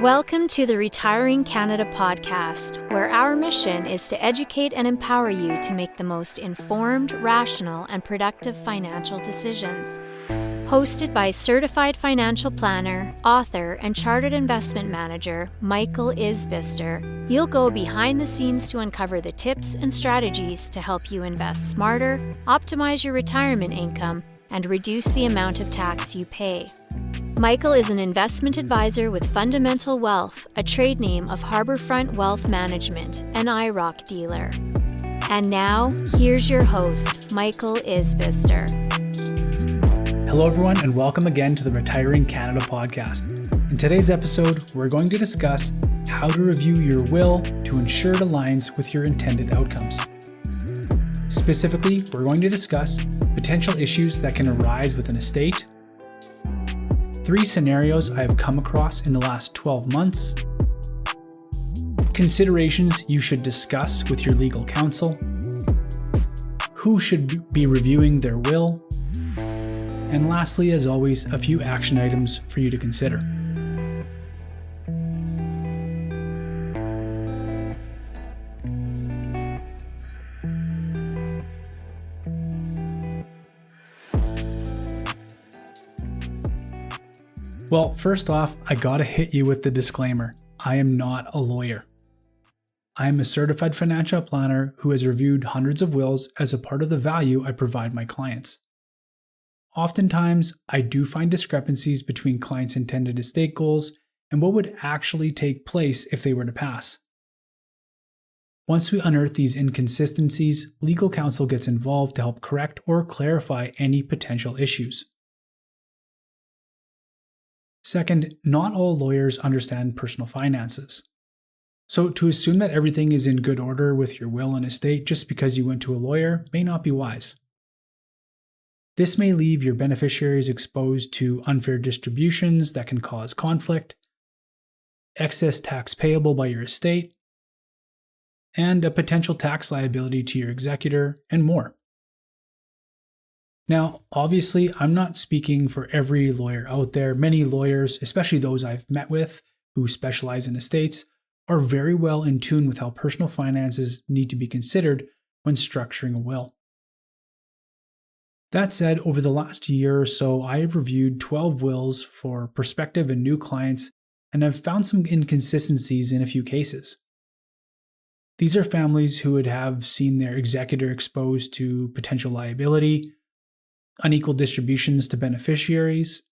Welcome to the Retiring Canada podcast, where our mission is to educate and empower you to make the most informed, rational, and productive financial decisions. Hosted by certified financial planner, author, and chartered investment manager Michael Isbister, you'll go behind the scenes to uncover the tips and strategies to help you invest smarter, optimize your retirement income, and reduce the amount of tax you pay. Michael is an investment advisor with Fundamental Wealth, a trade name of Harbourfront Wealth Management, an IROC dealer. And now, here's your host, Michael Isbister. Hello everyone, and welcome again to the Retiring Canada podcast. In today's episode, we're going to discuss how to review your will to ensure it aligns with your intended outcomes. Specifically, we're going to discuss potential issues that can arise with an estate, 3 scenarios I have come across in the last 12 months, considerations you should discuss with your legal counsel, who should be reviewing their will, and lastly, as always, a few action items for you to consider. Well, first off, I gotta hit you with the disclaimer. I am not a lawyer. I am a certified financial planner who has reviewed hundreds of wills as a part of the value I provide my clients. Oftentimes, I do find discrepancies between clients' intended estate goals and what would actually take place if they were to pass. Once we unearth these inconsistencies, legal counsel gets involved to help correct or clarify any potential issues. Second, not all lawyers understand personal finances. So to assume that everything is in good order with your will and estate just because you went to a lawyer may not be wise. This may leave your beneficiaries exposed to unfair distributions that can cause conflict, excess tax payable by your estate, and a potential tax liability to your executor, and more. Now, obviously, I'm not speaking for every lawyer out there. Many lawyers, especially those I've met with who specialize in estates, are very well in tune with how personal finances need to be considered when structuring a will. That said, over the last year or so, I have reviewed 12 wills for prospective and new clients and have found some inconsistencies in a few cases. These are families who would have seen their executor exposed to potential liability, unequal distributions to beneficiaries,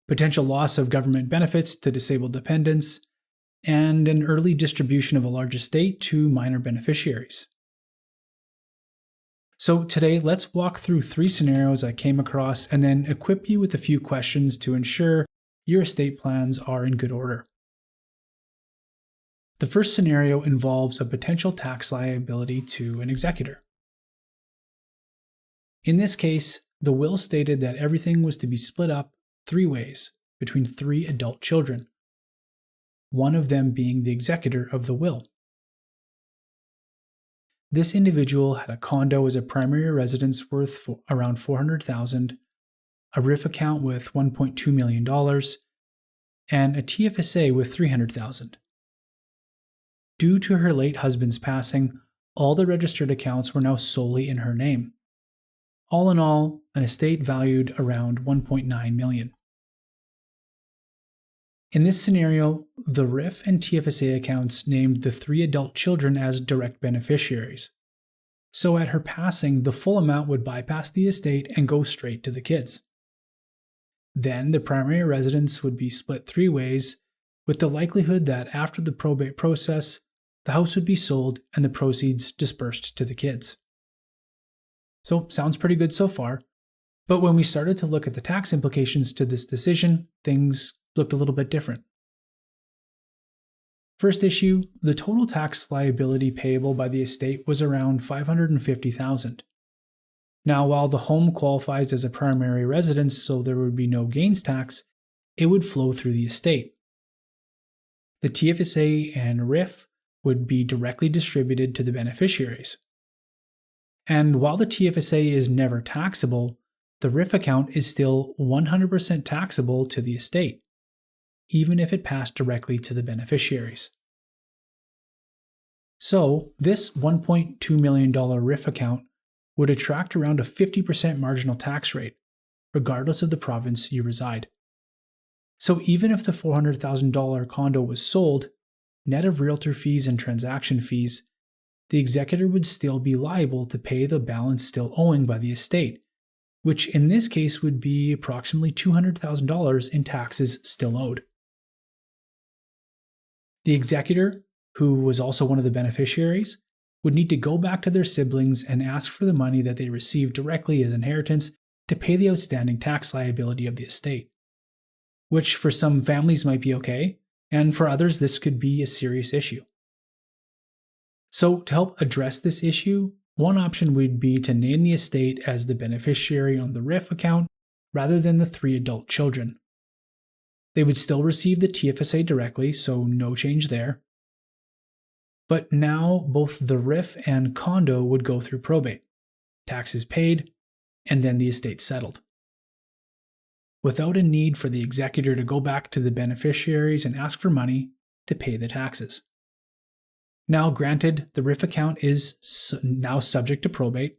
potential loss of government benefits to disabled dependents, and an early distribution of a large estate to minor beneficiaries. So today, let's walk through 3 scenarios I came across and then equip you with a few questions to ensure your estate plans are in good order. The first scenario involves a potential tax liability to an executor. In this case, the will stated that everything was to be split up 3 ways between 3 adult children, one of them being the executor of the will. This individual had a condo as a primary residence worth around $400,000, a RIF account with $1.2 million, and a TFSA with $300,000. Due to her late husband's passing, all the registered accounts were now solely in her name. All in all, an estate valued around $1.9 million. In this scenario, the RIF and TFSA accounts named the 3 adult children as direct beneficiaries. So at her passing, the full amount would bypass the estate and go straight to the kids. Then the primary residence would be split 3 ways, with the likelihood that after the probate process, the house would be sold and the proceeds dispersed to the kids. So, sounds pretty good so far, but when we started to look at the tax implications to this decision, things looked a little bit different. First issue, the total tax liability payable by the estate was around $550,000. Now, while the home qualifies as a primary residence, so there would be no gains tax, it would flow through the estate. The TFSA and RIF would be directly distributed to the beneficiaries. And while the TFSA is never taxable, the RIF account is still 100% taxable to the estate. even if it passed directly to the beneficiaries. So, this $1.2 million RIF account would attract around a 50% marginal tax rate, regardless of the province you reside. So, even if the $400,000 condo was sold, net of realtor fees and transaction fees, the executor would still be liable to pay the balance still owing by the estate, which in this case would be approximately $200,000 in taxes still owed. The executor, who was also one of the beneficiaries, would need to go back to their siblings and ask for the money that they received directly as inheritance to pay the outstanding tax liability of the estate, which for some families might be okay, and for others this could be a serious issue. So, to help address this issue, one option would be to name the estate as the beneficiary on the RIF account rather than the 3 adult children. They would still receive the TFSA directly, so no change there. But now both the RIF and condo would go through probate, taxes paid, and then the estate settled, without a need for the executor to go back to the beneficiaries and ask for money to pay the taxes. Now, granted, the RIF account is now subject to probate,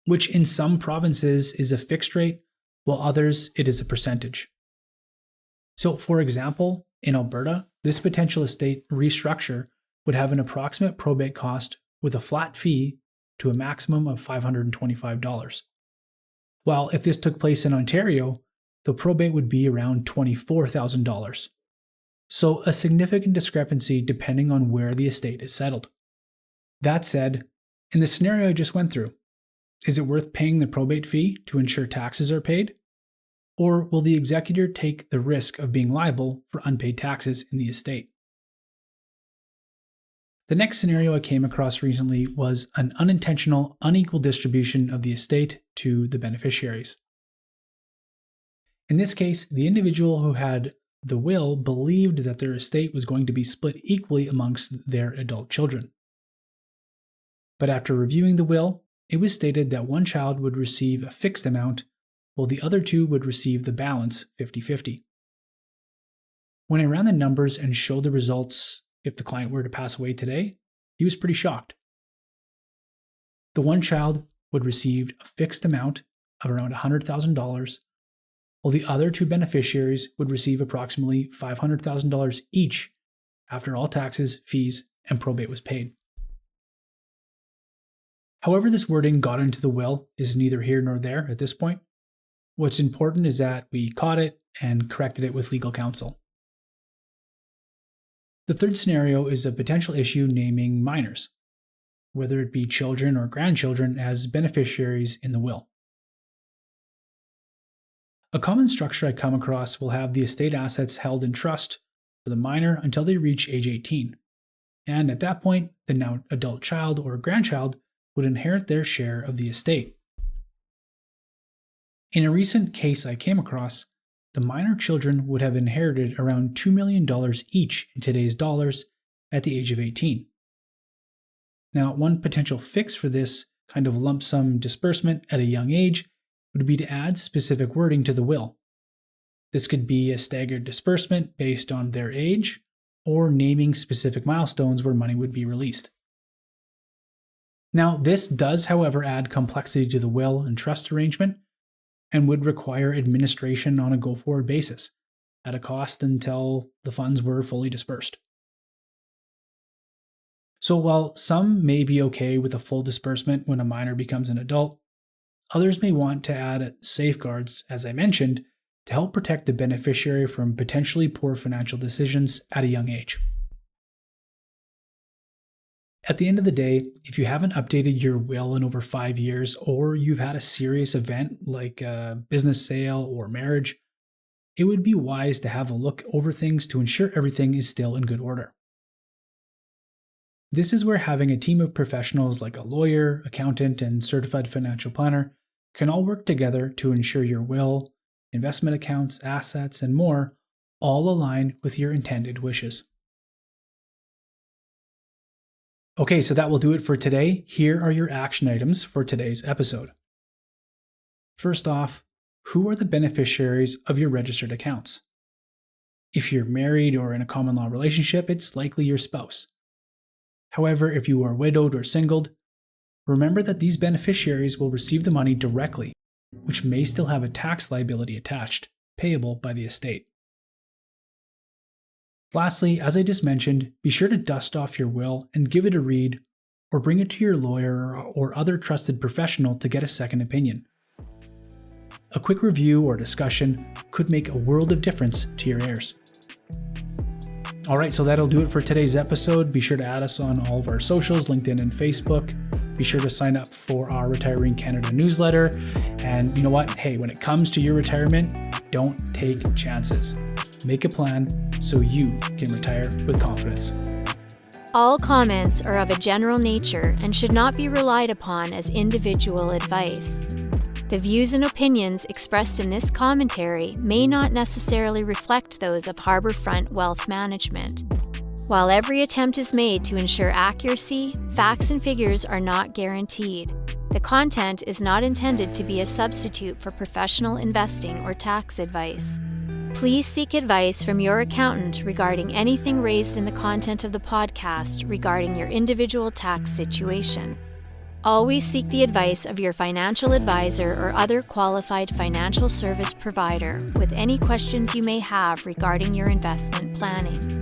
which in some provinces is a fixed rate, while others it is a percentage. So, for example, in Alberta, this potential estate restructure would have an approximate probate cost with a flat fee to a maximum of $525. While if this took place in Ontario, the probate would be around $24,000. So a significant discrepancy depending on where the estate is settled. That said, in the scenario I just went through, is it worth paying the probate fee to ensure taxes are paid? Or will the executor take the risk of being liable for unpaid taxes in the estate? The next scenario I came across recently was an unintentional, unequal distribution of the estate to the beneficiaries. In this case, the individual who had the will believed that their estate was going to be split equally amongst their adult children. But after reviewing the will, it was stated that one child would receive a fixed amount, while the other two would receive the balance 50-50. When I ran the numbers and showed the results if the client were to pass away today, he was pretty shocked. The one child would receive a fixed amount of around $100,000, while the other two beneficiaries would receive approximately $500,000 each after all taxes, fees, and probate was paid. However this wording got into the will is neither here nor there at this point. What's important is that we caught it and corrected it with legal counsel. The third scenario is a potential issue naming minors, whether it be children or grandchildren, as beneficiaries in the will. A common structure I come across will have the estate assets held in trust for the minor until they reach age 18, and at that point, the now adult child or grandchild would inherit their share of the estate. In a recent case I came across, the minor children would have inherited around $2 million each in today's dollars at the age of 18. Now, one potential fix for this kind of lump sum disbursement at a young age would be to add specific wording to the will. This could be a staggered disbursement based on their age, or naming specific milestones where money would be released. Now, this does, however, add complexity to the will and trust arrangement, and would require administration on a go-forward basis, at a cost until the funds were fully dispersed. So while some may be okay with a full disbursement when a minor becomes an adult, others may want to add safeguards, as I mentioned, to help protect the beneficiary from potentially poor financial decisions at a young age. At the end of the day, if you haven't updated your will in over 5 years, or you've had a serious event like a business sale or marriage, it would be wise to have a look over things to ensure everything is still in good order. This is where having a team of professionals like a lawyer, accountant, and certified financial planner can all work together to ensure your will, investment accounts, assets, and more all align with your intended wishes. Okay, so that will do it for today. Here are your action items for today's episode. First off, who are the beneficiaries of your registered accounts? If you're married or in a common law relationship, it's likely your spouse. However, if you are widowed or singled, remember that these beneficiaries will receive the money directly, which may still have a tax liability attached, payable by the estate. Lastly, as I just mentioned, be sure to dust off your will and give it a read, or bring it to your lawyer or other trusted professional to get a second opinion. A quick review or discussion could make a world of difference to your heirs. Alright, so that'll do it for today's episode. Be sure to add us on all of our socials, LinkedIn and Facebook. Be sure to sign up for our Retiring Canada newsletter. And you know what? Hey, when it comes to your retirement, don't take chances. Make a plan so you can retire with confidence. All comments are of a general nature and should not be relied upon as individual advice. The views and opinions expressed in this commentary may not necessarily reflect those of Harbourfront Wealth Management. While every attempt is made to ensure accuracy, facts and figures are not guaranteed. The content is not intended to be a substitute for professional investing or tax advice. Please seek advice from your accountant regarding anything raised in the content of the podcast regarding your individual tax situation. Always seek the advice of your financial advisor or other qualified financial service provider with any questions you may have regarding your investment planning.